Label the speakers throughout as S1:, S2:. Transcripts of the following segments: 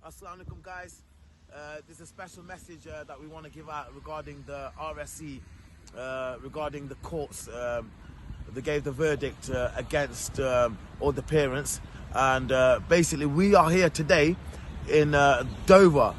S1: Assalamu alaikum, guys. There's a special message that we want to give out regarding the RSE, regarding the courts. They gave the verdict against all the parents, and basically we are here today in Dover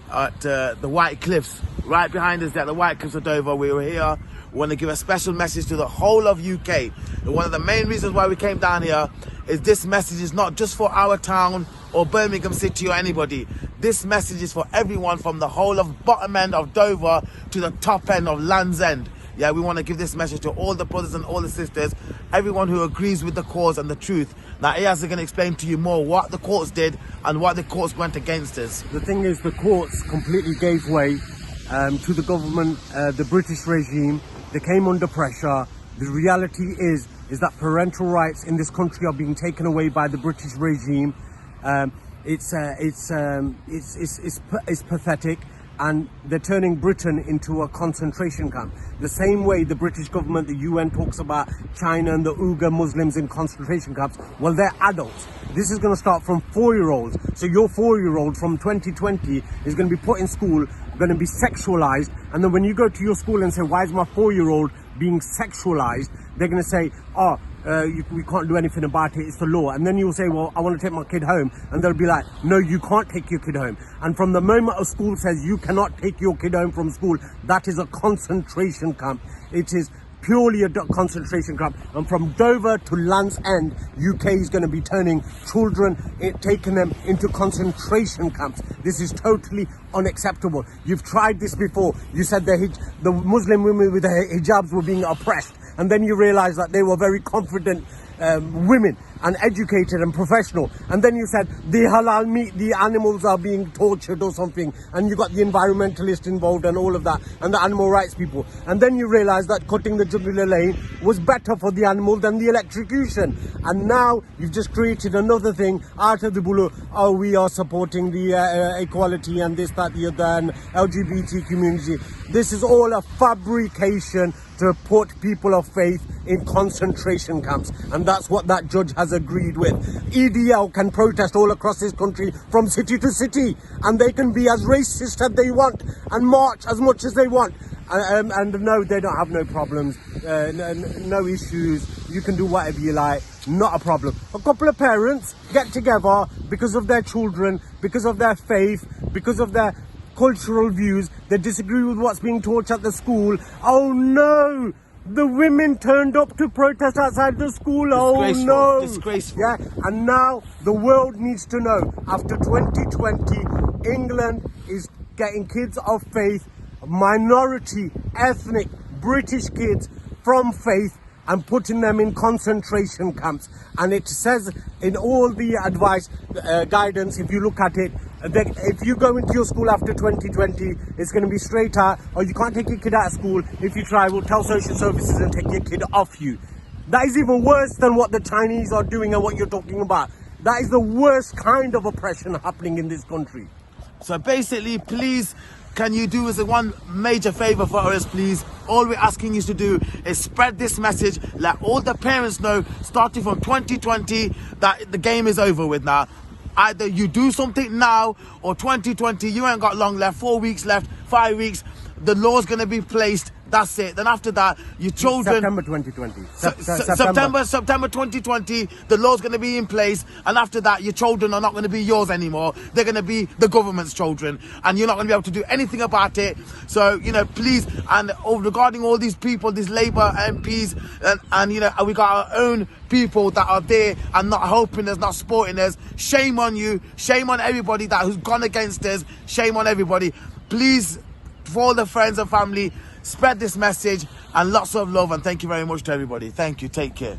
S1: at the White Cliffs. Right behind us at the White Cliffs of Dover. We were here. We want to give a special message to the whole of UK. And one of the main reasons why we came down here is this message is not just for our town or Birmingham City or anybody. This message is for everyone from the whole of bottom end of Dover to the top end of Land's End. Yeah, we want to give this message to all the brothers and all the sisters, everyone who agrees with the cause and the truth. Now, Iyaz is going to explain to you more what the courts did and what the courts went against us.
S2: The thing is, the courts completely gave way to the government, the British regime. They came under pressure. The reality is that parental rights in this country are being taken away by the British regime. It's pathetic, and they're turning Britain into a concentration camp. The same way the British government, the UN talks about China and the Uyghur Muslims in concentration camps. Well, they're adults. This is going to start from 4-year-olds. So your 4-year-old from 2020 is going to be put in school, going to be sexualized, and then when you go to your school and say, why is my 4-year-old being sexualized, they're going to say, oh, we can't do anything about it, it's the law. And then you'll say, well, I want to take my kid home, and they'll be like, no, you can't take your kid home. And from the moment a school says you cannot take your kid home from school, that is a concentration camp. It is purely a concentration camp. And from Dover to Land's End, UK is going to be turning children, taking them into concentration camps. This is totally unacceptable. You've tried this before. You said the Muslim women with the hijabs were being oppressed, and then you realize that they were very confident women and educated and professional, and then you said the halal meat, the animals are being tortured or something, and you got the environmentalists involved and all of that, and the animal rights people, and then you realize that cutting the jugular lane was better for the animal than the electrocution. And now you've just created another thing out of the blue. Oh, we are supporting the equality and this, that, the other, and LGBT community. This is all a fabrication to put people of faith in concentration camps, and that's what that judge has agreed with. EDL can protest all across this country from city to city, and they can be as racist as they want and march as much as they want, and no, they don't have no problems, no issues. You can do whatever you like, not a problem. A couple of parents get together because of their children, because of their faith, because of their cultural views. They disagree with what's being taught at the school. Oh no, the women turned up to protest outside the school. Oh no,
S1: disgraceful.
S2: Yeah, and now the world needs to know, after 2020, England is getting kids of faith, minority, ethnic, British kids from faith, and putting them in concentration camps. And it says in all the advice, guidance, if you look at it, that if you go into your school after 2020, it's going to be straight out, or you can't take your kid out of school. If you try, we'll tell social services and take your kid off you. That is even worse than what the Chinese are doing and what you're talking about. That is the worst kind of oppression happening in this country.
S1: So basically, please, can you do us a one major favor for us, please? All we're asking you to do is spread this message, let all the parents know, starting from 2020, that the game is over with now. Either you do something now, or 2020, you ain't got long left, 4 weeks left, 5 weeks, the law's going to be placed. That's it. Then after that, your children...
S2: September 2020.
S1: September 2020, the law's going to be in place. And after that, your children are not going to be yours anymore. They're going to be the government's children. And you're not going to be able to do anything about it. So, you know, please, and regarding all these people, these Labour MPs, and you know, we got our own people that are there and not helping us, not supporting us. Shame on you. Shame on everybody who's gone against us. Shame on everybody. Please, for all the friends and family, spread this message, and lots of love, and thank you very much to everybody. Thank you. Take care.